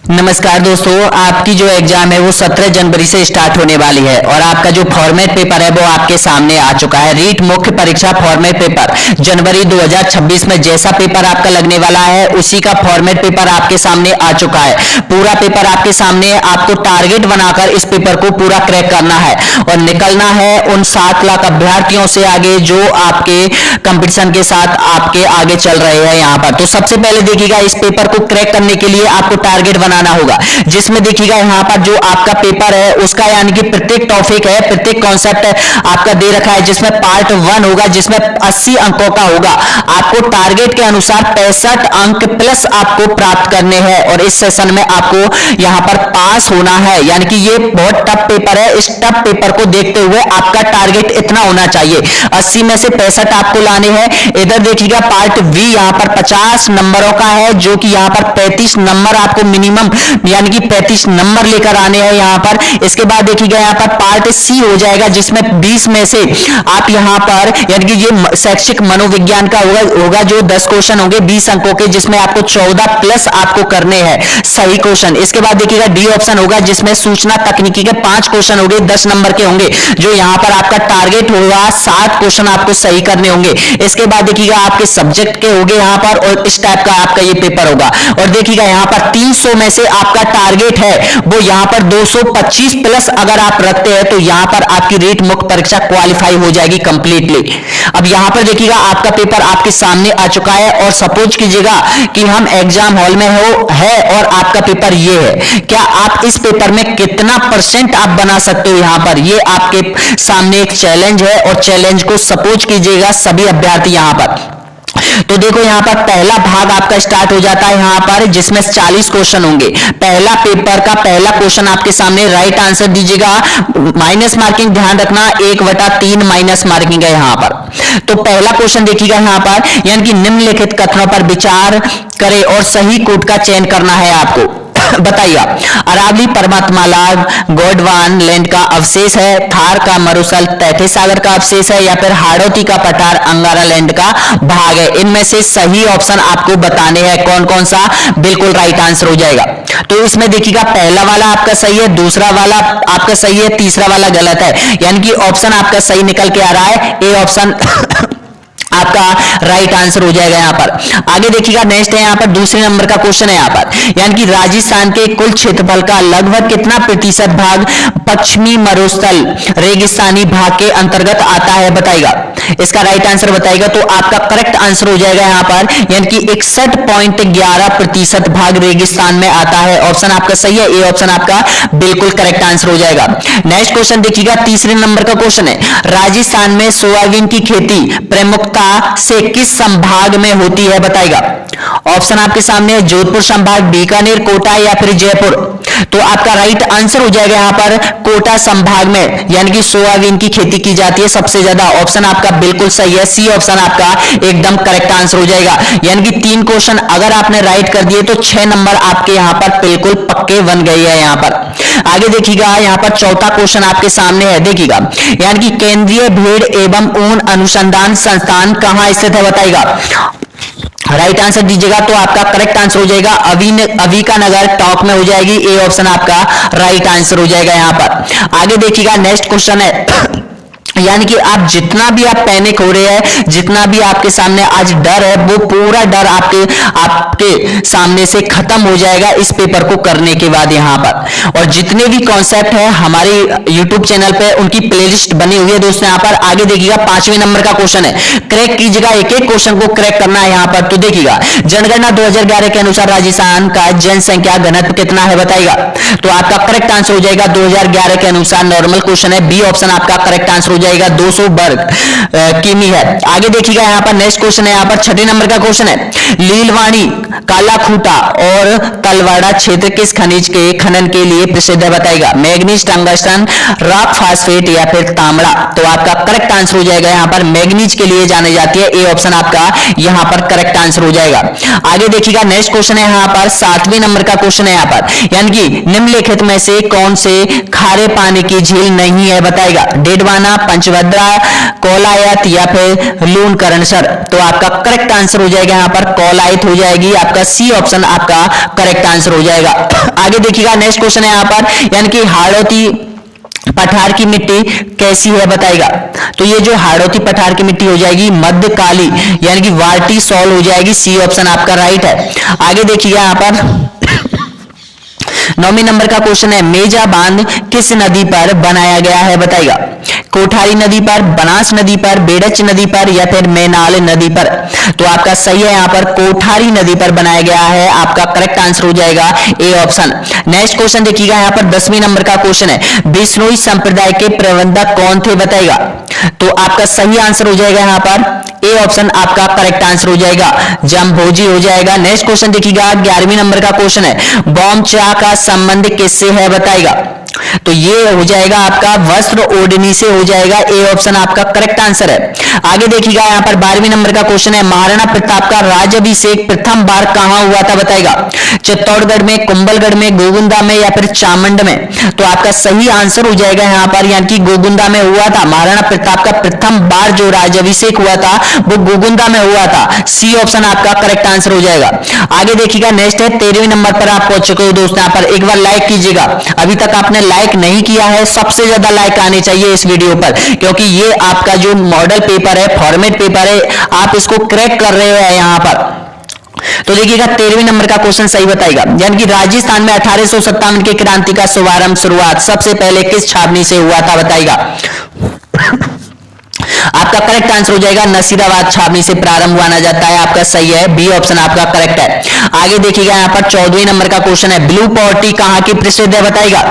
नमस्कार दोस्तों, आपकी जो एग्जाम है वो 17 जनवरी से स्टार्ट होने वाली है और आपका जो फॉर्मेट पेपर है वो आपके सामने आ चुका है। रीट मुख्य परीक्षा फॉर्मेट पेपर जनवरी 2026 में जैसा पेपर आपका लगने वाला है उसी का फॉर्मेट पेपर आपके सामने आ चुका है। पूरा पेपर आपके सामने, आपको टारगेट बनाकर इस पेपर को पूरा क्रैक करना है और निकलना है उन 7 लाख अभ्यर्थियों से आगे जो आपके कंपटीशन के साथ आपके आगे चल रहे हैं यहाँ पर। तो सबसे पहले देखिएगा, इस पेपर को क्रैक करने के लिए आपको टारगेट बनाना होगा, जिसमें देखिएगा यहाँ पर जो आपका पेपर है उसका यानी कि प्रत्येक टॉपिक है, प्रत्येक कॉन्सेप्ट आपका दे रखा है, जिसमें पार्ट 1 होगा जिसमें 80 अंकों का होगा। आपको टारगेट के अनुसार 65 अंक प्लस आपको प्राप्त करने हैं और इस सेशन में आपको यहाँ पर पास होना है। यानी कि ये बहुत टफ पेपर है। इस टफ पेपर को देखते हुए आपका टारगेट इतना होना चाहिए, 80 में से 65 आपको लाने हैं। इधर देखिएगा पार्ट बी यहाँ पर 50 नंबरों का है, जो कि यहाँ पर 35 नंबर आपको मिनिमम यानी कि 35 नंबर लेकर आने हैं यहाँ पर। इसके बाद देखिएगा यहाँ पर पार्ट सी हो जाएगा, जिसमें 20 में से आप यहाँ पर यानी कि ये शैक्षिक मनोविज्ञान का होगा जो 10 क्वेश्चन होंगे 20 अंकों के, जिसमें आपको 14 प्लस आपको करने हैं सही क्वेश्चन। इसके बाद देखिएगा डी ऑप्शन होगा, जिसमें सूचना तकनीकी के 5 क्वेश्चन होंगे, 10 नंबर के होंगे, जो यहाँ पर आपका टारगेट होगा 7 क्वेश्चन आपको सही करने होंगे। इसके बाद देखिएगा आपके सब्जेक्ट के होंगे यहाँ पर और इस टाइप का आपका ये पेपर होगा। और देखिएगा यहाँ पर 300 में से आपका टारगेट है वो यहाँ पर 225 प्लस अगर आप रखते हैं तो यहाँ पर आपकी रीट मुख्य परीक्षा क्वालिफाई हो जाएगी कंप्लीटली। अब यहाँ पर देखिएगा आपका पेपर आपके सामने आ चुका है और सपोज कीजिएगा कि हम एग्जाम हॉल में है और आपका पेपर ये है, क्या आप इस पेपर में कितना % आप बना सकते हो यहाँ पर, ये आपके सामने एक चैलेंज है और चैलेंज को सपोज कीजिएगा सभी अभ्यर्थी यहाँ पर। तो देखो यहाँ पर पहला भाग आपका स्टार्ट हो जाता है यहाँ पर, जिसमें 40 क्वेश्चन होंगे। पहला पेपर का पहला क्वेश्चन आपके सामने, राइट आंसर दीजिएगा। माइनस मार्किंग ध्यान रखना, 1/3 माइनस मार्किंग है यहाँ पर। तो पहला क्वेश्चन देखिएगा यहाँ पर, यानी कि निम्नलिखित कथनों पर विचार करें और सही कोट का चयन करना है आपको। बताइए, अरावली पर्वतमाला गोंडवाना लैंड का अवशेष है, थार का मरुस्थल तैथे सागर का अवशेष है, या फिर हाड़ौती का पठार अंगारा लैंड का भाग है। इनमें से सही ऑप्शन आपको बताने हैं कौन कौन सा बिल्कुल राइट आंसर हो जाएगा। तो इसमें देखिएगा पहला वाला आपका सही है, दूसरा वाला आपका सही है, तीसरा वाला गलत है। यानी कि ऑप्शन आपका सही निकल के आ रहा है, ए ऑप्शन आपका राइट आंसर हो जाएगा यहाँ पर। आगे देखिएगा नेक्स्ट है यहाँ पर दूसरे नंबर का क्वेश्चन है यहाँ पर, यानी कि राजस्थान के कुल क्षेत्रफल का लगभग कितना प्रतिशत भाग पश्चिमी मरुस्थल रेगिस्तानी भाग के अंतर्गत आता है, बताएगा। इसका राइट आंसर बताएगा तो आपका करेक्ट आंसर हो जाएगा यहाँ पर, यानी कि 61.11% भाग रेगिस्तान में आता है। ऑप्शन आपका सही है, ए ऑप्शन आपका बिल्कुल करेक्ट आंसर हो जाएगा। नेक्स्ट क्वेश्चन देखिएगा तीसरे नंबर का क्वेश्चन है, राजस्थान में सोयाबीन की खेती प्रमुखता से किस संभाग में होती है, बताएगा। ऑप्शन आपके सामने है, जोधपुर संभाग, बीकानेर, कोटा या फिर जयपुर। तो आपका राइट आंसर हो जाएगा यहाँ पर कोटा संभाग में, यानी कि सोयाबीन की खेती की जाती है सबसे ज्यादा। ऑप्शन आपका बिल्कुल सही है, सी ऑप्शन आपका एकदम करेक्ट आंसर हो जाएगा। यानी कि 3 क्वेश्चन अगर आपने राइट कर दिए तो 6 नंबर आपके यहाँ पर बिल्कुल पक्के बन गए हैं यहाँ पर। आगे देखिएगा यहाँ पर चौथा क्वेश्चन आपके सामने है, देखिएगा, यानी कि केंद्रीय भेड़ एवं ऊन अनुसंधान संस्थान कहां स्थित है, बताएगा। राइट आंसर दीजिएगा तो आपका करेक्ट आंसर हो जाएगा अविका नगर टॉक में हो जाएगी, ए ऑप्शन आपका राइट आंसर हो जाएगा यहाँ पर। आगे देखिएगा नेक्स्ट क्वेश्चन है, यानी कि आप जितना भी आप पैनिक हो रहे हैं, जितना भी आपके सामने आज डर है, वो पूरा डर आपके सामने से खत्म हो जाएगा इस पेपर को करने के बाद यहाँ पर। और जितने भी कॉन्सेप्ट हैं हमारे YouTube चैनल पे उनकी प्लेलिस्ट बनी हुई है दोस्तों यहाँ पर। आगे देखिएगा 5वें नंबर का क्वेश्चन है, क्रैक कीजिएगा, एक एक क्वेश्चन को क्रैक करना है यहाँ पर। तो देखिएगा जनगणना 2011 के अनुसार राजस्थान का जनसंख्या घनत्व कितना है, बताएगा। तो आपका करेक्ट आंसर हो जाएगा 2011 के अनुसार नॉर्मल क्वेश्चन है, बी ऑप्शन आपका करेक्ट आंसर हो जाएगा, 200 वर्ग किमी है। आगे देखिएगा यहाँ पर नेक्स्ट क्वेश्चन है, यहाँ पर 6 नंबर का क्वेश्चन है, लीलवाणी, कालाखूटा और तलवाड़ा क्षेत्र किस खनिज के खनन के लिए प्रसिद्ध है, बताएगा। मैग्नीज, टंगस्टन, रॉक फास्फेट या फिर तांबड़ा। तो आपका करेक्ट आंसर हो जाएगा यहाँ पर मैग्नीज के लिए जानी जाती है, ए ऑप्शन आपका यहाँ पर करेक्ट आंसर हो जाएगा। आगे देखिएगा नेक्स्ट क्वेश्चन है यहाँ पर 7वें नंबर का क्वेश्चन है यहाँ पर, यानी कि निम्नलिखित में से कौन से खारे पानी की झील नहीं है, बताएगा। डेडवाना, पंचभद्रा, कौलायत या फिर लूणकरणसर। तो आपका करेक्ट आंसर हो जाएगा यहाँ पर कौलायत हो जाएगी, आपका सी ऑप्शन आपका करेक्ट आंसर हो जाएगा। आगे देखिएगा नेक्स्ट क्वेश्चन है यहाँ पर, यानी कि हाड़ौती पठार की मिट्टी कैसी है बताएगा। तो ये जो हाड़ौती पठार की मिट्टी हो जाएगी मध्यकाली, यानी कि वार्टी सॉल हो जाएगी, सी ऑप्शन आपका राइट है। आगे देखिएगा यहाँ पर 9वें नंबर का क्वेश्चन है, मेजा बांध किस नदी पर बनाया गया है बताएगा। कोठारी नदी पर, बनास नदी पर, बेड़च नदी पर या फिर मैनाल नदी पर। तो आपका सही है यहाँ पर कोठारी नदी पर बनाया गया है, आपका करेक्ट आंसर हो जाएगा ए ऑप्शन। नेक्स्ट क्वेश्चन देखिएगा यहाँ पर 10वीं नंबर का क्वेश्चन है, बिश्नोई संप्रदाय के प्रबंधक कौन थे बताएगा। तो आपका सही आंसर हो जाएगा यहाँ पर ए ऑप्शन आपका करेक्ट आंसर हो जाएगा, जमभोजी हो जाएगा। नेक्स्ट क्वेश्चन देखिएगा 11वीं नंबर का क्वेश्चन है, बॉम्बचा का संबंध किससे है बताएगा। तो ये हो जाएगा आपका वस्त्र ओढ़नी से हो जाएगा, ए ऑप्शन आपका करेक्ट आंसर है। आगे देखिएगा यहाँ पर 12वीं नंबर का क्वेश्चन है, महाराणा प्रताप का राज्याभिषेक प्रथम बार कहां हुआ था बताएगा। चित्तौड़गढ़ में, कुंभलगढ़ में, गोगुंदा में या फिर चामुंड में। तो आपका सही आंसर हो जाएगा यहाँ पर, यानी कि गोगुंदा में हुआ था। महाराणा प्रताप का प्रथम बार जो राज्याभिषेक हुआ था वो गोगुंदा में हुआ था, सी ऑप्शन आपका करेक्ट आंसर हो जाएगा। आगे देखिएगा नेक्स्ट है 13वें नंबर पर आप पहुंच चुके हो दोस्तों। यहाँ पर एक बार लाइक कीजिएगा, अभी तक आपने लाइक नहीं किया है, सबसे ज्यादा लाइक आने चाहिए इस वीडियो पर, क्योंकि ये आपका जो मॉडल पेपर है, फॉर्मेट पेपर है, आप इसको क्रैक कर रहे हैं यहाँ पर। तो देखिएगा 13वें नंबर का क्वेश्चन सही बताएगा, यानी कि राजस्थान में 1857 की क्रांति का शुरुआत सबसे पहले किस छावनी से हुआ था बताएगा। आपका करेक्ट आंसर हो जाएगा नसीराबाद छावनी से प्रारंभ माना जाता है, आपका सही है, बी ऑप्शन आपका करेक्ट है। आगे देखिएगा यहाँ पर 14वें नंबर का क्वेश्चन है, ब्लू पॉवर्टी कहां की प्रसिद्ध है बताएगा।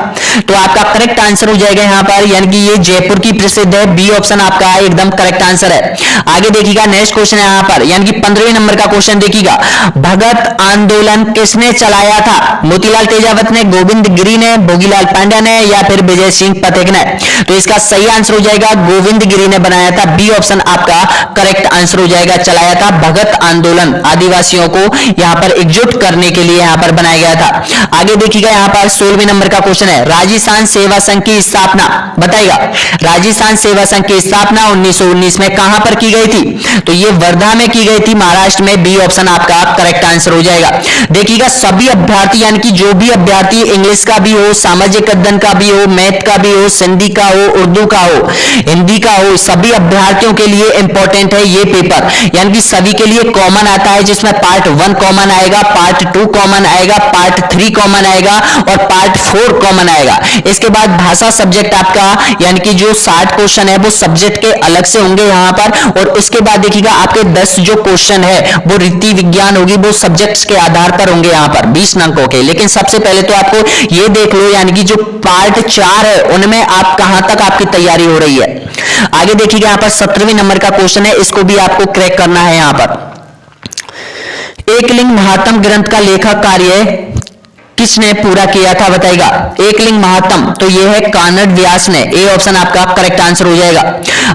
तो आपका करेक्ट आंसर हो जाएगा यहाँ पर, यानी कि ये जयपुर की प्रसिद्ध है, बी ऑप्शन आपका एकदम करेक्ट आंसर है। आगे देखिएगा नेक्स्ट क्वेश्चन है यहाँ पर, यानी कि 15वें नंबर का क्वेश्चन देखिएगा, भगत आंदोलन किसने चलाया था। मोतीलाल तेजावत ने, गोविंद गिरी ने, भोगीलाल पांड्या ने या फिर विजय सिंह पथिक ने। तो इसका सही आंसर हो जाएगा गोविंद गिरी ने बनाया था, बी ऑप्शन आपका करेक्ट आंसर हो जाएगा। चलाया था भगत आंदोलन, आदिवासियों को यहां पर एकजुट करने के लिए यहां पर बनाया गया था। आगे देखिएगा यहां पर 16वें नंबर का क्वेश्चन है, राजस्थान सेवा संघ की स्थापना बताइएगा। राजस्थान सेवा संघ की स्थापना 1919 में कहां पर की गई थी। तो ये वर्धा में की गई थी, महाराष्ट्र में, बी ऑप्शन आपका करेक्ट आंसर हो जाएगा। देखिएगा सभी अभ्यर्थी, यानी कि जो भी अभ्यर्थी इंग्लिश का भी हो, सामाजिक अध्ययन का भी हो, मैथ का भी हो, सिंधी का हो, उर्दू का हो, हिंदी का हो, सभी अभ्यर्थियों के लिए इंपॉर्टेंट है ये पेपर, यानी कि सभी के लिए कॉमन आता है, जिसमें पार्ट 1 कॉमन आएगा, पार्ट 2 कॉमन आएगा, पार्ट 3 कॉमन आएगा और पार्ट 4 कॉमन आएगा। इसके बाद भाषा सब्जेक्ट आपका, यानी कि जो 60 क्वेश्चन है वो सब्जेक्ट के अलग से होंगे यहाँ पर, और उसके बाद देखिएगा आपके 10 जो क्वेश्चन है वो रीति विज्ञान होगी, वो सब्जेक्ट्स के आधार पर होंगे यहाँ पर 20 अंकों के। लेकिन सबसे पहले तो आपको ये देख लो, यानी कि जो पार्ट 4 है उनमें आप कहां तक आपकी तैयारी हो रही है। आगे देखिएगा यहाँ पर 17वें नंबर का क्वेश्चन है, इसको भी आपको क्रैक करना है। यहाँ पर एकलिंग महात्म ग्रंथ का लेखक कार्य किसने पूरा किया था बताएगा। एकलिंग महात्म, तो ये है कानड़ व्यास ने, ए ऑप्शन आपका करेक्ट आंसर हो जाएगा।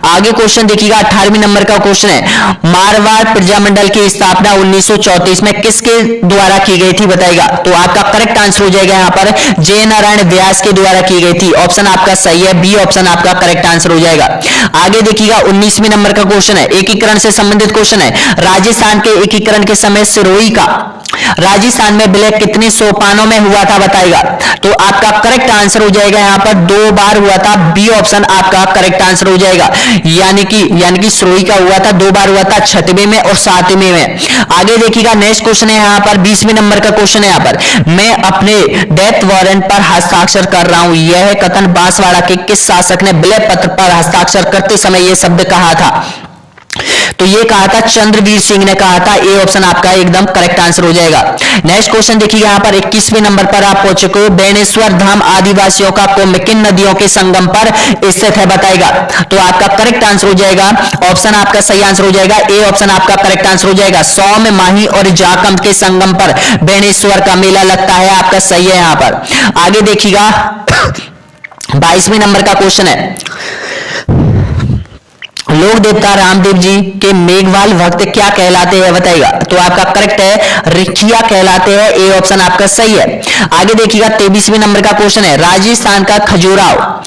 आगे क्वेश्चन देखिएगा 18वें नंबर का क्वेश्चन है, मारवाड़ प्रजामंडल की स्थापना 1934 में किसके द्वारा की गई थी बताएगा। तो आपका करेक्ट आंसर हो जाएगा यहाँ पर जय नारायण व्यास के द्वारा की गई थी, ऑप्शन आपका सही है, बी ऑप्शन आपका करेक्ट आंसर हो जाएगा। आगे देखिएगा 19वें नंबर का क्वेश्चन है, एकीकरण से संबंधित क्वेश्चन है, राजस्थान के एकीकरण के समय सिरोही का राजस्थान में विलय कितने सोपानों में हुआ था बताएगा। तो आपका करेक्ट आंसर हो जाएगा यहाँ पर 2 बार हुआ था, बी ऑप्शन आपका करेक्ट आंसर हो जाएगा। यानी कि सिरोही का हुआ था 2 बार हुआ था, 6वें में और 7वें में। आगे देखिएगा नेक्स्ट क्वेश्चन है यहाँ पर 20वें नंबर का क्वेश्चन है, यहाँ पर मैं अपने डेथ वारंट पर हस्ताक्षर कर रहा हूं, यह कथन बांसवाड़ा के किस शासक ने विलय पत्र पर हस्ताक्षर करते समय यह शब्द कहा था। तो ये कहा था चंद्रवीर सिंह ने कहा था, ए ऑप्शन आपका एकदम करेक्ट आंसर हो जाएगा। नेक्स्ट क्वेश्चन देखिए यहाँ पर 21वें नंबर पर आप पहुंच चुके हो, बेणेश्वर धाम आदिवासियों का कुंभ किन नदियों के संगम पर स्थित है बताएगा। तो आपका करेक्ट आंसर हो जाएगा, ऑप्शन आपका सही आंसर हो जाएगा, ए ऑप्शन आपका करेक्ट आंसर हो जाएगा। सौम, माही और जाकम के संगम पर बेणेश्वर का मेला लगता है, आपका सही है यहाँ पर। आगे देखिएगा 22वें नंबर का क्वेश्चन है, लोक देवता रामदेव जी के मेघवाल भक्त क्या कहलाते हैं बताइएगा। तो आपका करेक्ट है रिखिया कहलाते हैं, ए ऑप्शन आपका सही है। आगे देखिएगा 23वें नंबर का क्वेश्चन है, राजस्थान का खजुराहो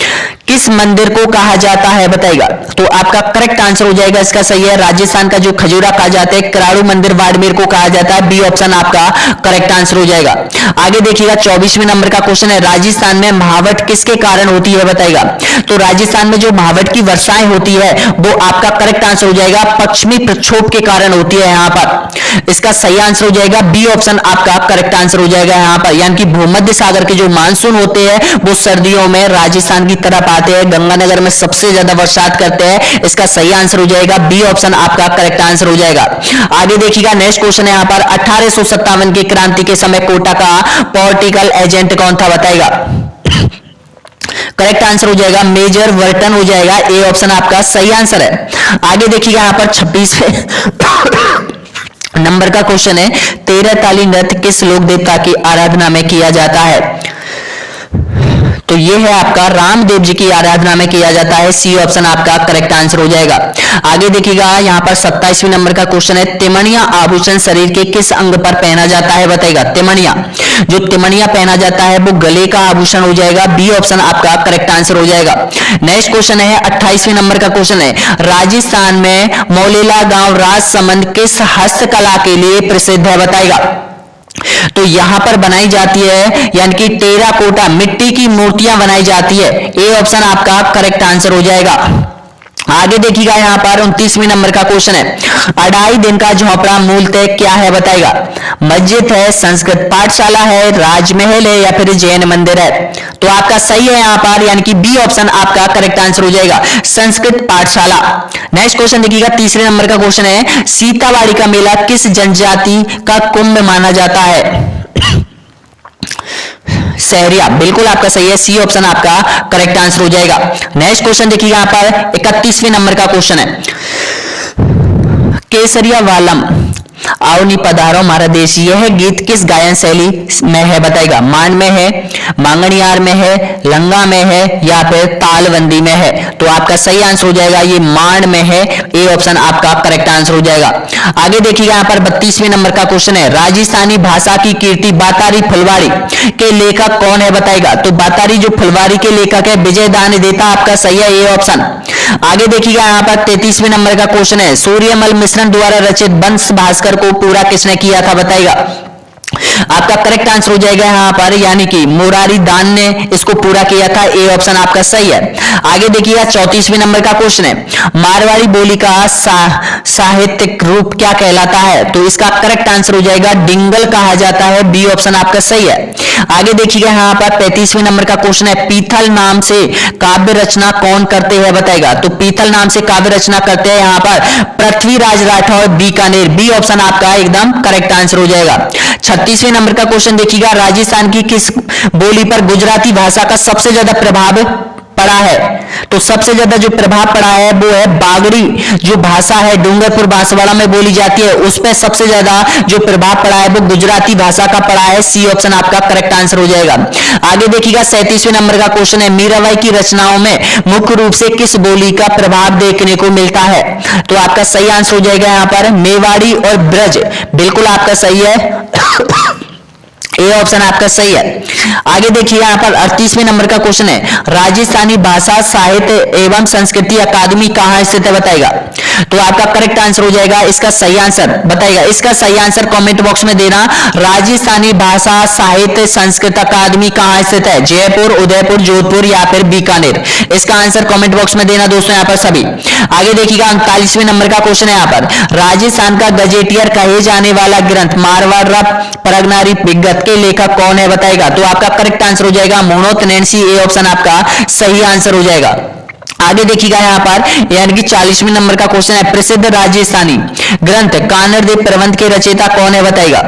किस मंदिर को कहा जाता है बताइएगा। तो आपका करेक्ट आंसर हो जाएगा इसका सही है, राजस्थान का जो खजुरा कहा जाता है कराड़ू मंदिर बाड़मेर को कहा जाता है, बी ऑप्शन आपका करेक्ट आंसर हो जाएगा। आगे देखिएगा 24वें नंबर का क्वेश्चन है, राजस्थान में महावट किसके कारण होती है बताइएगा। तो राजस्थान में जो महावट की वर्षाएं होती है वो आपका करेक्ट आंसर हो जाएगा पश्चिमी प्रक्षोभ के कारण होती है यहां पर, इसका सही आंसर हो जाएगा बी ऑप्शन आपका करेक्ट आंसर हो जाएगा यहां पर, यानी कि भूमध्य सागर के जो मानसून होते हैं वो सर्दियों में राजस्थान की तरफ आते हैं, गंगानगर में सबसे ज्यादा बरसात करते हैं, इसका सही आंसर हो जाएगा बी ऑप्शन आपका करेक्ट आंसर हो जाएगा। आगे देखिएगा नेक्स्ट क्वेश्चन है यहां पर, 1857 की क्रांति के समय कोटा का पॉलिटिकल एजेंट कौन था बताएगा। करेक्ट आंसर हो जाएगा मेजर वर्टन हो जाएगा, ए ऑप्शन आपका सही आंसर है। आगे देखिएगा यहां पर 26वें नंबर का क्वेश्चन है, 13 ताली नृत्य किस लोक देवता की आराधना में किया जाता है। तो ये है आपका रामदेव जी की आराधना में किया जाता है, सी ऑप्शन आपका करेक्ट आंसर हो जाएगा। आगे देखिएगा यहां पर 27वें नंबर का क्वेश्चन है, तिमणिया आभूषण शरीर के किस अंग पर पहना जाता है बताइएगा। तिमणिया, जो तिमणिया पहना जाता है वो गले का आभूषण हो जाएगा, बी ऑप्शन आपका करेक्ट आंसर हो जाएगा। नेक्स्ट क्वेश्चन है 28वें नंबर का क्वेश्चन है, राजस्थान में मौलेला गांव राजसमंद किस हस्तकला के लिए प्रसिद्ध है बताइएगा। तो यहां पर बनाई जाती है यानी कि टेराकोटा मिट्टी की मूर्तियां बनाई जाती है, ए ऑप्शन आपका करेक्ट आंसर हो जाएगा। आगे देखिएगा यहां पर 29वें नंबर का क्वेश्चन है, 2.5 दिन का झोपड़ा मूलतः क्या है बताएगा। मस्जिद है, संस्कृत पाठशाला है, राजमहल है या फिर जैन मंदिर है। तो आपका सही है यहां पर, यानी कि बी ऑप्शन आपका करेक्ट आंसर हो जाएगा, संस्कृत पाठशाला। नेक्स्ट क्वेश्चन देखिएगा 3 नंबर का क्वेश्चन है, सीतावाड़ी का मेला किस जनजाति का कुंभ माना जाता है। सहरिया, बिल्कुल आपका सही है, सी ऑप्शन आपका करेक्ट आंसर हो जाएगा। नेक्स्ट क्वेश्चन देखिए यहां पर 31वें नंबर का क्वेश्चन है, केसरिया वालम आओ नी पधारो हमारा देश, यह गीत किस गायन शैली में है बताएगा। मांड में है, मांगणियार में है, लंगा में है या फिर तालबंदी में है। तो आपका सही आंसर हो जाएगा ये मांड में है, ए ऑप्शन आपका करेक्ट आंसर हो जाएगा। आगे देखिएगा यहाँ पर 32वें नंबर का क्वेश्चन है, राजस्थानी भाषा की कीर्ति बातारी फुलवाड़ी के लेखक कौन है बताएगा। तो बातारी जो फुलवाड़ी के लेखक है विजय दान देता, आपका सही है ए ऑप्शन। आगे देखिएगा यहाँ पर 33वें नंबर का क्वेश्चन है, सूर्यमल मिश्रण द्वारा रचित वंश भास्कर को पूरा किसने किया था बताइएगा। आपका करेक्ट आंसर हो जाएगा यहां पर, यानी कि मुरारी दान ने इसको पूरा किया था, ए ऑप्शन आपका सही है। आगे देखिएगा 34वें नंबर का क्वेश्चन है, मारवाड़ी बोली का साहित्यिक रूप क्या कहलाता है। तो इसका करेक्ट आंसर हो जाएगा डिंगल कहा जाता है, बी ऑप्शन आपका सही है। आगे देखिएगा यहां पर 35वें नंबर का क्वेश्चन है, पीथल नाम से काव्य रचना कौन करते हैं बताएगा। तो पीथल नाम से काव्य रचना करते हैं यहां पर पृथ्वीराज राठौर बीकानेर, बी ऑप्शन आपका एकदम करेक्ट आंसर हो जाएगा। 36वें नंबर का क्वेश्चन देखिएगा, राजस्थान की किस बोली पर गुजराती भाषा का सबसे ज्यादा प्रभाव पड़ा है। तो सबसे ज्यादा जो प्रभाव पड़ा है वो है बागड़ी जो भाषा है डूंगरपुर बांसवाड़ा में बोली जाती है, उस पर सबसे ज्यादा जो प्रभाव पड़ा है वो गुजराती भाषा का पड़ा है, सी ऑप्शन आपका करेक्ट आंसर हो जाएगा। आगे देखिएगा 37वें नंबर का क्वेश्चन है, मीराबाई की रचनाओं में मुख्य रूप से किस बोली का प्रभाव देखने को मिलता है। तो आपका सही आंसर हो जाएगा यहाँ पर मेवाड़ी और ब्रज, बिल्कुल आपका सही है, ए ऑप्शन आपका सही है। आगे देखिए यहाँ पर 38वें नंबर का क्वेश्चन है, राजस्थानी भाषा साहित्य एवं संस्कृति अकादमी कहाँ स्थित है बताएगा। तो आपका करेक्ट आंसर हो जाएगा, इसका सही आंसर बताइएगा, इसका सही आंसर कमेंट बॉक्स में देना। राजस्थानी भाषा साहित्य संस्कृत अकादमी कहाँ स्थित है, जयपुर, उदयपुर, जोधपुर या फिर बीकानेर। इसका आंसर कमेंट बॉक्स में देना दोस्तों यहाँ पर सभी। आगे देखिएगा 39वें नंबर का क्वेश्चन है यहाँ पर, राजस्थान का गजेटियर कहे जाने वाला ग्रंथ मारवाड़ परगनारी विगत के लेखक कौन है बताएगा। तो आपका करेक्ट आंसर हो जाएगा मोहनोत नैन्सी, ए ऑप्शन आपका सही आंसर हो जाएगा। आगे देखिएगा यहाँ पर यानी कि 40वें नंबर का क्वेश्चन है, प्रसिद्ध राजस्थानी ग्रंथ कानड़ देव प्रबंध के रचयिता कौन है बताएगा।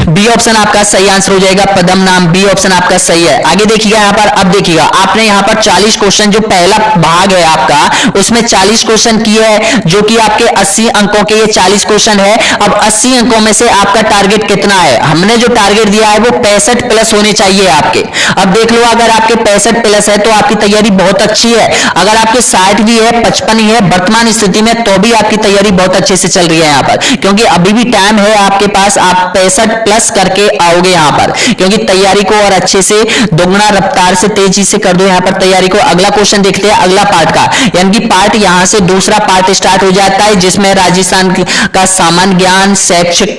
बी ऑप्शन आपका सही आंसर हो जाएगा, पद्म नाम, बी ऑप्शन आपका सही है। आगे देखिएगा यहाँ पर, अब देखिएगा आपने यहाँ पर 40 क्वेश्चन, जो पहला भाग है आपका उसमें 40 क्वेश्चन किए हैं, जो कि आपके 80 अंकों के ये 40 क्वेश्चन है। अब 80 अंकों में से आपका टारगेट कितना है? हमने जो टारगेट दिया है वो 65 प्लस होने चाहिए आपके। अब देख लो, अगर आपके 65 प्लस है तो आपकी तैयारी बहुत अच्छी है। अगर आपके 60 भी है, 55 ही है वर्तमान स्थिति में, तो भी आपकी तैयारी बहुत अच्छे से चल रही है यहाँ पर, क्योंकि अभी भी टाइम है आपके पास, आप 65 प्लस करके आओगे यहाँ पर, क्योंकि तैयारी को और अच्छे से दोगुना रफ्तार से तेजी से कर दो यहाँ पर तैयारी को। अगला क्वेश्चन देखते हैं अगला पार्ट का, यानी कि पार्ट यहां से दूसरा पार्ट स्टार्ट हो जाता है, जिसमें राजस्थान का सामान्य ज्ञान, शैक्षिक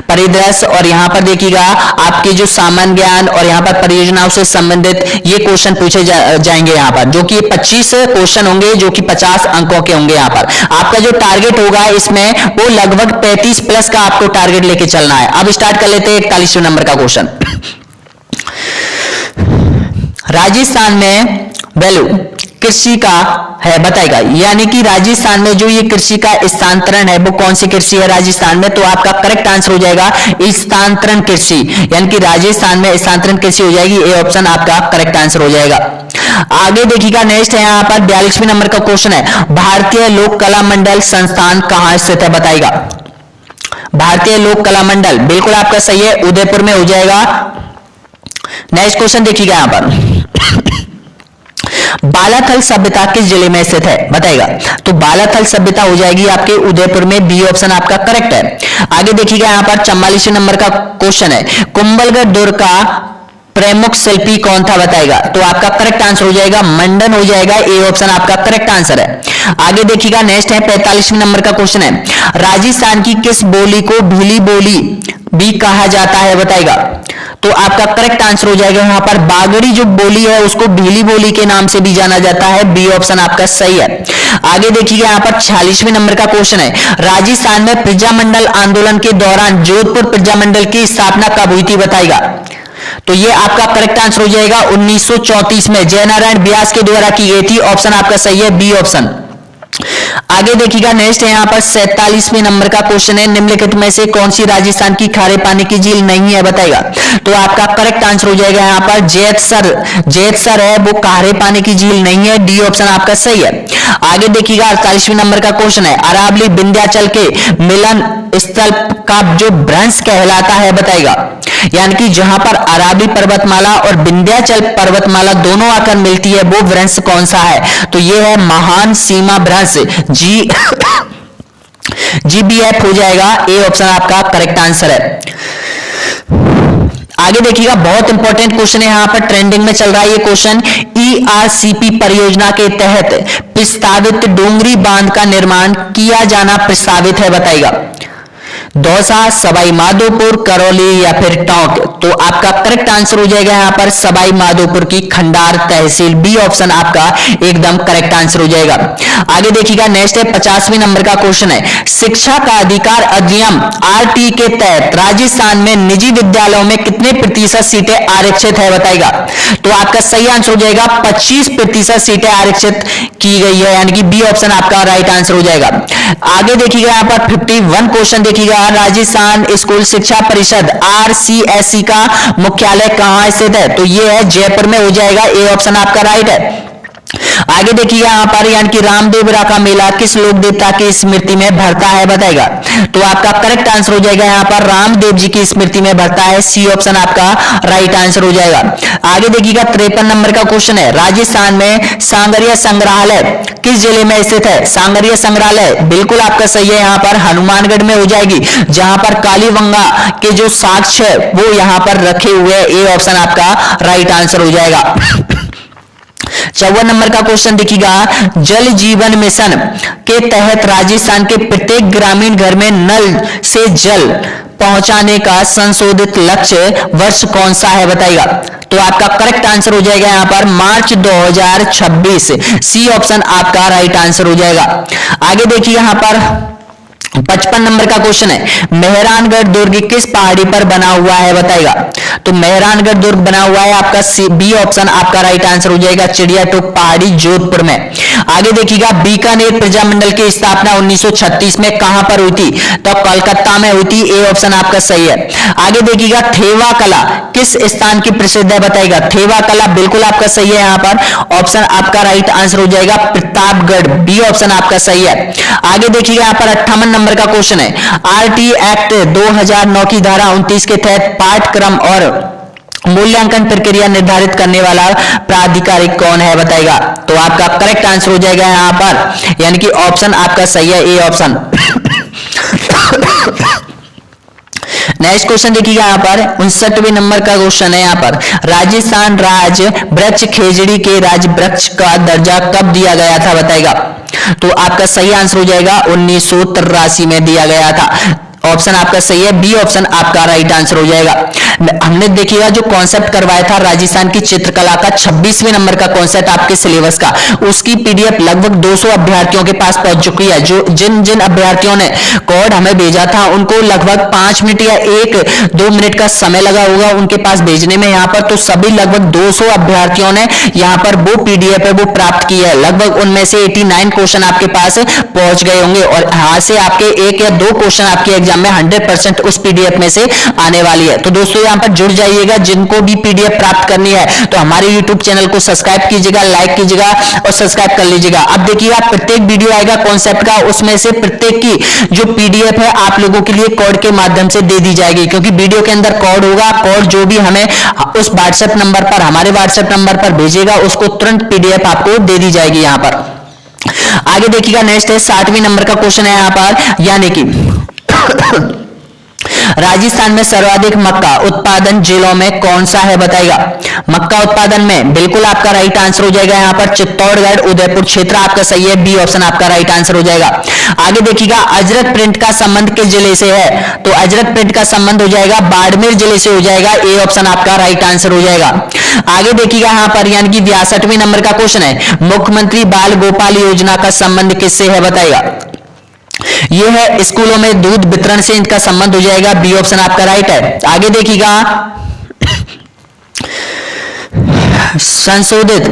परिदृश्य, और यहां पर देखिएगा आपके जो सामान्य ज्ञान और यहां पर परियोजनाओं से संबंधित ये क्वेश्चन पूछे जाएंगे यहाँ पर, जो कि 25 क्वेश्चन होंगे, जो कि 50 अंकों के होंगे। यहाँ पर आपका जो टारगेट होगा इसमें वो लगभग 35 प्लस का आपको टारगेट लेके चलना है। अब स्टार्ट कर लेते हैं 41वें नंबर का क्वेश्चन। राजस्थान में वैल्यू कृषि का है बताएगा, यानी कि राजस्थान में जो ये कृषि का स्थानांतरण है वो कौन सी कृषि है राजस्थान में? तो आपका करेक्ट आंसर हो जाएगा स्थानांतरण कृषि, यानी कि राजस्थान में स्थानांतरण कृषि हो जाएगी। ए ऑप्शन आपका करेक्ट आंसर हो जाएगा। आगे देखिएगा नेक्स्ट है यहाँ पर 42वें नंबर का क्वेश्चन है, भारतीय लोक कला मंडल संस्थान कहां स्थित है बताएगा। भारतीय लोक कला मंडल बिल्कुल आपका सही है, उदयपुर में हो जाएगा। नेक्स्ट क्वेश्चन देखिएगा यहाँ पर बालाथल सभ्यता किस जिले में स्थित है बताएगा। तो बालाथल सभ्यता हो जाएगी आपके उदयपुर में, बी ऑप्शन आपका करेक्ट है। आगे देखिएगा यहाँ पर 44वें नंबर का क्वेश्चन है, कुंभलगढ़ दुर्ग का प्रमुख शिल्पी कौन था बताएगा। तो आपका करेक्ट आंसर हो जाएगा मंडन हो जाएगा, ए ऑप्शन आपका करेक्ट आंसर है। आगे देखिएगा नेक्स्ट है 45वें नंबर का क्वेश्चन है, राजस्थान की किस बोली को भीली बोली भी कहा जाता है बताएगा। तो आपका करेक्ट आंसर हो जाएगा यहाँ पर बागड़ी जो बोली है उसको भीली बोली के नाम से भी जाना जाता है, बी ऑप्शन आपका सही है। आगे देखिएगा यहाँ पर 46वें नंबर का क्वेश्चन है, राजस्थान में प्रजामंडल आंदोलन के दौरान जोधपुर प्रजामंडल की स्थापना कब हुई थी बताएगा। तो ये आपका करेक्ट आंसर हो जाएगा 1934 में जयनारायण व्यास के द्वारा की गई थी, ऑप्शन आपका सही है, बी ऑप्शन। आगे देखिएगा नेक्स्ट है यहाँ पर 47वें नंबर का क्वेश्चन है, निम्नलिखित में से कौन सी राजस्थान की खारे पानी की झील नहीं है बताएगा। तो आपका करेक्ट आंसर हो जाएगा यहाँ पर जेतसर है वो खारे पानी की झील नहीं है, डी ऑप्शन आपका सही है। आगे देखिएगा 48वें नंबर का क्वेश्चन है, अरावली विंध्याचल के मिलन स्थल का जो भ्रंश कहलाता है बताएगा, यानी कि जहां पर अरावली पर्वतमाला और विंध्याचल पर्वतमाला दोनों आकर मिलती है वो भ्रंश कौन सा है। तो ये है महान सीमा भ्रंश, GBF हो जाएगा, ए ऑप्शन आपका करेक्ट आंसर है। आगे देखिएगा बहुत इंपॉर्टेंट क्वेश्चन है, यहां पर ट्रेंडिंग में चल रहा है ये क्वेश्चन, ERCP परियोजना के तहत प्रस्तावित डोंगरी बांध का निर्माण किया जाना प्रस्तावित है बताएगा। दौसा, सवाई माधोपुर, करौली या फिर टोंक। तो आपका करेक्ट आंसर हो जाएगा यहाँ पर सवाई माधोपुर की खंडार तहसील, बी ऑप्शन आपका एकदम करेक्ट आंसर हो जाएगा। आगे देखिएगा नेक्स्ट है 50वें नंबर का क्वेश्चन है, शिक्षा का अधिकार अधिनियम RT के तहत राजस्थान में निजी विद्यालयों में कितने प्रतिशत सीटें आरक्षित है बताएगा। तो आपका सही आंसर हो जाएगा 25% सीटें आरक्षित की गई है, यानी कि बी ऑप्शन आपका राइट आंसर हो जाएगा। आगे देखिएगा यहाँ पर 51 क्वेश्चन देखिएगा, राजस्थान स्कूल शिक्षा परिषद RCSE का मुख्यालय कहां स्थित है। तो ये है जयपुर में हो जाएगा, ए ऑप्शन आपका राइट है। आगे देखिएगा यहाँ पर यानी कि रामदेवरा का मेला किस लोक देवता की स्मृति में भरता है बताएगा। तो आपका करेक्ट आंसर हो जाएगा यहाँ पर रामदेव जी की स्मृति में भरता है, सी ऑप्शन आपका राइट आंसर हो जाएगा। आगे देखिएगा 53 नंबर का क्वेश्चन है, राजस्थान में सांगरिया संग्रहालय किस जिले में स्थित है। सांगरिया संग्रहालय बिल्कुल आपका सही है, यहाँ पर हनुमानगढ़ में हो जाएगी, जहां पर कालीबंगा के जो साक्ष्य है वो यहाँ पर रखे हुए, ए ऑप्शन आपका राइट आंसर हो जाएगा। 54 नंबर का क्वेश्चन देखिएगा, जल जीवन मिशन के तहत राजस्थान के प्रत्येक ग्रामीण घर में नल से जल पहुंचाने का संशोधित लक्ष्य वर्ष कौन सा है बताइएगा। तो आपका करेक्ट आंसर हो जाएगा यहाँ पर मार्च 2026, सी ऑप्शन आपका राइट आंसर हो जाएगा। आगे देखिए यहाँ पर 55 नंबर का क्वेश्चन है, मेहरानगढ़ दुर्ग किस पहाड़ी पर बना हुआ है बताएगा। तो मेहरानगढ़ दुर्ग बना हुआ है आपका बी ऑप्शन आपका राइट आंसर हो जाएगा, चिड़ियाटोप पहाड़ी जोधपुर में। आगे देखिएगा, बीकानेर प्रजामंडल की स्थापना 1936 में कहां पर हुई थी। तो कोलकाता में हुई थी, ए ऑप्शन आपका सही है। आगे देखिएगा, थेवा कला किस स्थान की प्रसिद्ध है बताएगा। थेवा कला बिल्कुल आपका सही है, यहां पर ऑप्शन आपका राइट आंसर हो जाएगा प्रतापगढ़, बी ऑप्शन आपका सही है। आगे देखिएगा, यहां पर 58 नंबर का क्वेश्चन है, आरटी एक्ट 2009 की धारा 29 के तहत पाठ्यक्रम और मूल्यांकन प्रक्रिया निर्धारित करने वाला प्राधिकारी कौन है बताएगा। तो आपका करेक्ट आंसर हो जाएगा यहां पर, यानी कि ऑप्शन आपका सही है, ए ऑप्शन। नेक्स्ट क्वेश्चन देखिएगा, यहां पर 59वें नंबर का क्वेश्चन है। यहां पर राजस्थान राज्य वृक्ष खेजड़ी के राज्य वृक्ष का दर्जा कब दिया गया था बताएगा। तो आपका सही आंसर हो जाएगा 1983 में दिया गया था, ऑप्शन आपका सही है, बी ऑप्शन आपका राइट आंसर हो जाएगा। हमने देखिएगा जो कॉन्सेप्ट करवाया था राजस्थान की चित्रकला का 26वें नंबर का कॉन्सेप्ट आपके सिलेबस का, उसकी पीडीएफ लगभग 200 अभ्यर्थियों के पास पहुंच चुकी है। जो जिन जिन अभ्यर्थियों ने कोड हमें भेजा था उनको लगभग 5 मिनट या 1-2 मिनट का समय लगा होगा उनके पास भेजने में यहाँ पर। तो सभी लगभग 200 अभ्यर्थियों ने यहाँ पर वो पीडीएफ है वो प्राप्त की है। लगभग उनमें से 89 क्वेश्चन आपके पास पहुंच गए होंगे और यहाँ से आपके 1 या 2 क्वेश्चन आपके एग्जाम में 100% उस पीडीएफ में से आने वाली है। तो दोस्तों यहां पर जुड़ जाइएगा, जिनको भी पीडीएफ प्राप्त करनी है तो हमारे YouTube चैनल को सब्सक्राइब कीजिएगा, लाइक कीजिएगा और सब्सक्राइब कर लीजिएगा। अब देखिएगा प्रत्येक वीडियो आएगा कॉन्सेप्ट का, उसमें से प्रत्येक की जो पीडीएफ है आप लोगों के लिए कोड के माध्यम से दे दी जाएगी, क्योंकि वीडियो के अंदर कोड होगा। कोड जो भी हमें उस व्हाट्सएप नंबर पर, हमारे व्हाट्सएप नंबर पर भेजेगा उसको तुरंत पीडीएफ आपको दे दी जाएगी। यहां पर आगे देखिएगा, नेक्स्ट है 60वें नंबर का क्वेश्चन है यहां पर, यानी कि राजस्थान में सर्वाधिक मक्का उत्पादन जिलों में कौन सा है बताएगा। मक्का उत्पादन में बिल्कुल आपका राइट आंसर हो जाएगा यहां पर चित्तौड़गढ़ उदयपुर क्षेत्र आपका सही है, बी ऑप्शन आपका राइट आंसर हो जाएगा। आगे देखिएगा, अजरक प्रिंट का संबंध किस जिले से है। तो अजरक प्रिंट का संबंध हो जाएगा बाड़मेर जिले से हो जाएगा, ए ऑप्शन आपका राइट आंसर हो जाएगा। आगे देखिएगा यहां पर, यानी कि 62वें नंबर का क्वेश्चन है, मुख्यमंत्री बाल गोपाल योजना का संबंध किससे है बताएगा। यह है स्कूलों में दूध वितरण से इनका संबंध हो जाएगा, बी ऑप्शन आपका राइट है। आगे देखिएगा, संशोधित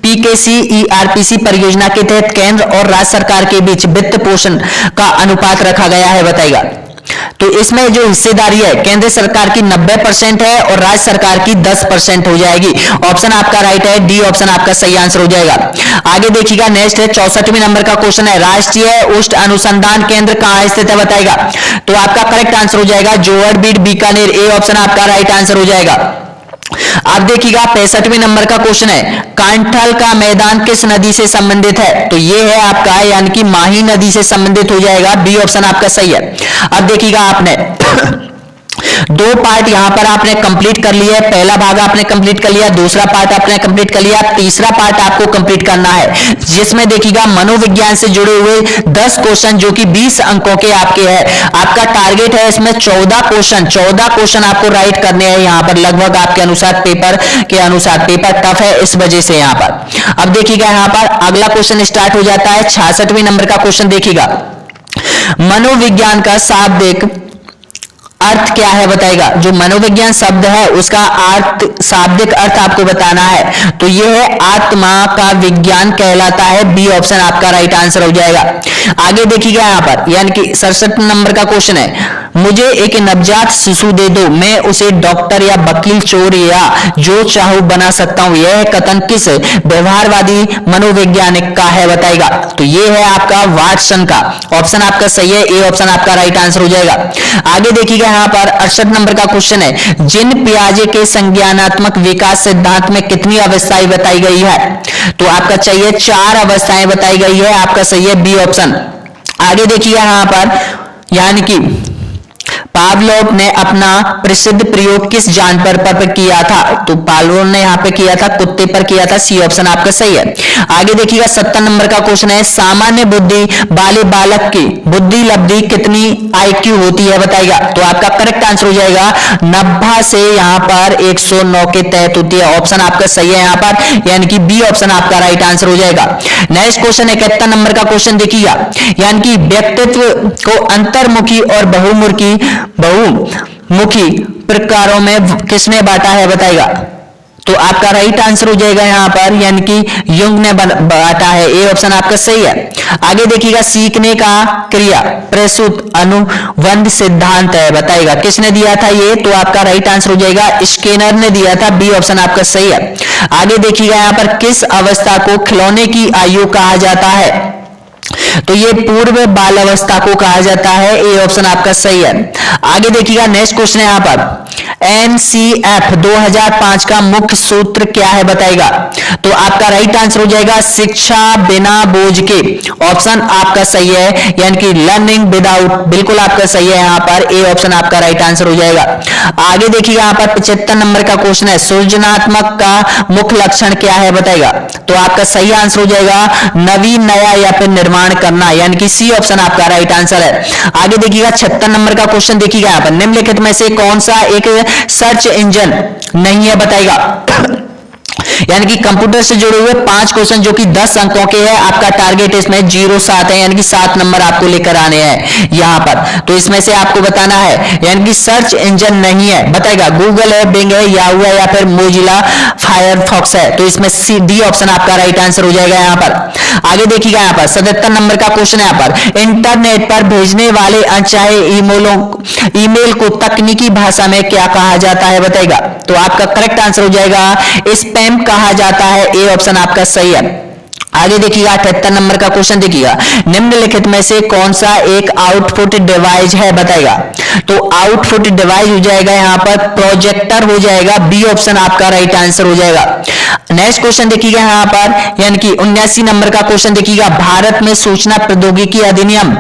पीकेसीईआरपीसी परियोजना के तहत केंद्र और राज्य सरकार के बीच वित्त पोषण का अनुपात रखा गया है बताएगा। तो इसमें जो हिस्सेदारी है केंद्र सरकार की 90% है और राज्य सरकार की 10% हो जाएगी, ऑप्शन आपका राइट है, डी ऑप्शन आपका सही आंसर हो जाएगा। आगे देखिएगा, नेक्स्ट है 64वें नंबर का क्वेश्चन है, राष्ट्रीय उष्ण अनुसंधान केंद्र कहां स्थित है बताएगा। तो आपका करेक्ट आंसर हो जाएगा जोहड़बीड़ बीकानेर, ए ऑप्शन आपका राइट आंसर हो जाएगा। अब देखिएगा 65वें नंबर का क्वेश्चन है, कांठल का मैदान किस नदी से संबंधित है। तो ये है आपका, यानी कि माही नदी से संबंधित हो जाएगा, बी ऑप्शन आपका सही है। अब देखिएगा, आपने 2 पार्ट यहां पर आपने कंप्लीट कर लिया है। पहला भाग आपने कंप्लीट कर लिया, दूसरा पार्ट आपने कंप्लीट कर लिया, तीसरा पार्ट आपको कंप्लीट करना है, जिसमें देखिएगा मनोविज्ञान से जुड़े हुए 10 क्वेश्चन जो कि 20 अंकों के आपके हैं। आपका टारगेट है इसमें 14 क्वेश्चन आपको राइट करने हैं यहां पर, लगभग आपके अनुसार पेपर के अनुसार। पेपर टफ है इस वजह से यहां पर। अब देखिएगा यहां पर अगला क्वेश्चन स्टार्ट हो जाता है, 66वें नंबर का क्वेश्चन देखिएगा, मनोविज्ञान का शाब्दिक अर्थ क्या है बताएगा। जो मनोविज्ञान शब्द है उसका अर्थ, शाब्दिक अर्थ आपको बताना है। तो यह है आत्मा का विज्ञान कहलाता है, बी ऑप्शन आपका राइट आंसर हो जाएगा। आगे देखिएगा यहां पर, यानी कि 67 नंबर का क्वेश्चन है, मुझे एक नवजात शिशु दे दो, मैं उसे डॉक्टर या वकील, चोर या जो चाहूं बना सकता हूं। यह कथन किस व्यवहारवादी मनोवैज्ञानिक का है बताएगा। तो यह है आपका वाटसन का, ऑप्शन आपका सही है, ए ऑप्शन आपका राइट आंसर हो जाएगा। आगे देखिएगा यहां पर 68 नंबर का क्वेश्चन है, जिन पियाजे के संज्ञानात्मक विकास सिद्धांत में कितनी अवस्थाएं बताई गई है। तो आपका चाहिए 4 अवस्थाएं बताई गई है, आपका सही है, बी ऑप्शन। आगे देखिए यहां पर, यानी कि पावलोव ने अपना प्रसिद्ध प्रयोग किस जानवर पर किया था? तो पावलोव ने यहाँ पे किया था कुत्ते पर किया था। सी ऑप्शन आपका सही है। आगे देखिएगा 70 नंबर का क्वेश्चन है, सामान्य बुद्धि वाले बालक की बुद्धि लब्धि कितनी IQ होती है बताइएगा? तो आपका करेक्ट आंसर हो जाएगा 90 से यहाँ पर 109 के तहत होती है। ऑप्शन आपका सही है यहाँ पर, यानी कि बी ऑप्शन आपका राइट आंसर हो जाएगा। नेक्स्ट क्वेश्चन 71 नंबर का क्वेश्चन देखिएगा, यानी कि व्यक्तित्व को अंतर्मुखी और बहुमुखी प्रकारों में किसने बांटा है बताइएगा? तो आपका राइट आंसर हो जाएगा यहाँ पर, यानी कि युंग ने बांटा है। ए ऑप्शन आपका सही है। आगे देखिएगा, सीखने का क्रिया प्रसूत अनुबंध सिद्धांत है बताइएगा? किसने दिया था ये? तो आपका राइट आंसर हो जाएगा स्किनर ने दिया था। बी ऑप्शन आपका सही है। आगे देखिएगा यहाँ पर, किस अवस्था को खिलौने की आयु कहा जाता है? तो ये पूर्व बाल अवस्था को कहा जाता है। ए ऑप्शन आपका सही है। आगे देखिएगा नेक्स्ट क्वेश्चन है यहाँ पर, NCF 2005 का मुख्य सूत्र क्या है बताइएगा? तो आपका राइट आंसर हो जाएगा शिक्षा बिना बोझ के। ऑप्शन आपका सही है, यानी कि लर्निंग विदाउट, बिल्कुल आपका सही है यहाँ पर। ए ऑप्शन आपका राइट आंसर हो जाएगा। आगे देखिएगा यहाँ पर 75 नंबर का क्वेश्चन है, सृजनात्मक का मुख्य लक्षण क्या है बताइएगा? तो आपका सही आंसर हो जाएगा नवीन, नया या फिर निर्माण करना, यानी कि सी ऑप्शन आपका राइट आंसर है। आगे देखिएगा 76 नंबर का क्वेश्चन देखिएगा यहाँ पर, निम्नलिखित में से कौन सा एक सर्च इंजन नहीं है बताइएगा? यानी कि कंप्यूटर से जुड़े हुए 5 क्वेश्चन जो कि 10 अंकों के हैं। आपका टारगेट इसमें 07 है, यानी कि 7 नंबर आपको लेकर आने हैं यहां पर। तो इसमें से आपको बताना है, यानी कि सर्च इंजन नहीं है बताएगा? गूगल है, बिंग है, याहू है या फिर मोजिला फायरफॉक्स है। तो इसमें डी ऑप्शन आपका राइट आंसर हो जाएगा यहाँ पर। आगे देखिएगा यहाँ पर 77 नंबर का क्वेश्चन है यहाँ पर, इंटरनेट पर भेजने वाले अनचाहे ईमेल को तकनीकी भाषा में क्या कहा जाता है बताएगा? तो आपका करेक्ट आंसर हो जाएगा स्पैम कहा जाता है। ए ऑप्शन आपका सही है। आगे देखिएगा 78 नंबर का क्वेश्चन देखिएगा, निम्नलिखित में से कौन सा एक आउटपुट डिवाइस है बताएगा? तो आउटपुट डिवाइस हो जाएगा यहाँ पर प्रोजेक्टर हो जाएगा। बी ऑप्शन आपका राइट आंसर हो जाएगा। नेक्स्ट क्वेश्चन देखिएगा यहाँ पर, यानी कि 79 नंबर का क्वेश्चन देखिएगा, भारत में सूचना प्रौद्योगिकी अधिनियम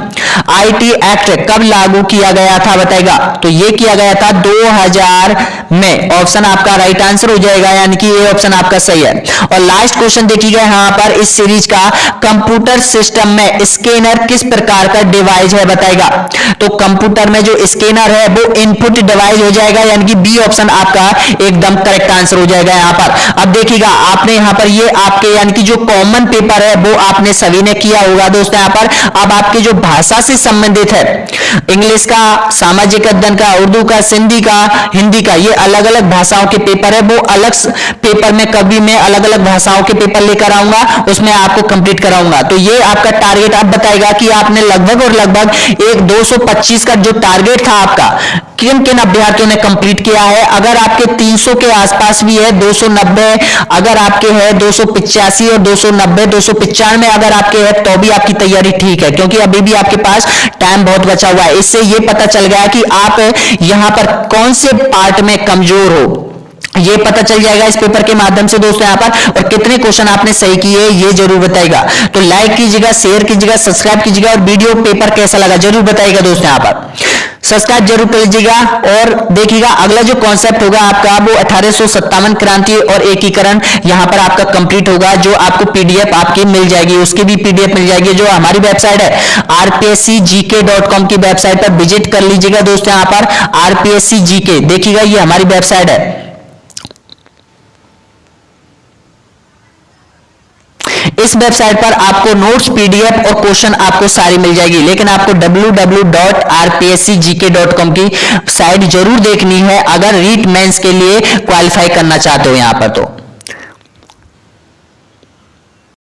IT एक्ट कब लागू किया गया था बताएगा? तो ये किया गया था 2000 में। ऑप्शन आपका राइट आंसर हो जाएगा, यानी कि ये ऑप्शन आपका सही है। और लास्ट क्वेश्चन देखिएगा यहाँ पर, इस सीरीज का कंप्यूटर सिस्टम में स्कैनर किस प्रकार का डिवाइस है बताएगा? तो कंप्यूटर में जो स्कैनर है वो इनपुट डिवाइस हो जाएगा, यानी कि बी ऑप्शन आपका एकदम करेक्ट आंसर हो जाएगा यहाँ पर। अब देखिएगा आपने यहाँ पर ये आपके यानी कि जो कॉमन पेपर है वो आपने सभी ने किया होगा दोस्तों यहाँ पर। अब आपके जो भाषा से संबंधित है, इंग्लिश का, सामाजिक अध्ययन का, उर्दू का, सिंधी का, हिंदी का, ये अलग अलग भाषाओं के पेपर है। वो अलग पेपर में कभी मैं अलग अलग भाषाओं के पेपर लेकर आऊंगा, उसमें आपको कंप्लीट कराऊंगा। तो ये आपका टारगेट अब बताएगा कि आपने लगभग और लगभग एक 225 का जो टारगेट था आपका, किन किन अभ्यर्थियों ने कंप्लीट किया है। अगर आपके 300 के आसपास भी है, 290 अगर आपके है, 285 और 290 295 अगर आपके है, तो भी आपकी तैयारी ठीक है, क्योंकि अभी भी आपके पास टाइम बहुत बचा हुआ है। इससे ये पता चल गया कि आप यहां पर कौन से पार्ट में कमजोर हो, ये पता चल जाएगा इस पेपर के माध्यम से दोस्तों यहाँ पर। और कितने क्वेश्चन आपने सही किए ये जरूर बताइएगा। तो लाइक कीजिएगा, शेयर कीजिएगा, सब्सक्राइब कीजिएगा, और वीडियो पेपर कैसा लगा जरूर बताइएगा दोस्तों यहाँ पर। सब्सक्राइब जरूर कर लीजिएगा। और देखिएगा अगला जो कॉन्सेप्ट होगा आपका वो 1857 क्रांति और एकीकरण यहाँ पर आपका कंप्लीट होगा, जो आपको पीडीएफ आपकी मिल जाएगी, उसकी भी पीडीएफ मिल जाएगी। जो हमारी वेबसाइट है rpscgk.com की वेबसाइट पर विजिट कर लीजिएगा दोस्तों यहाँ पर। rpscgk देखिएगा, ये हमारी वेबसाइट है। इस वेबसाइट पर आपको नोट्स, पीडीएफ और क्वेश्चन आपको सारी मिल जाएगी, लेकिन आपको www.rpscgk.com की साइट जरूर देखनी है अगर रीट मेंस के लिए क्वालिफाई करना चाहते हो यहाँ पर। तो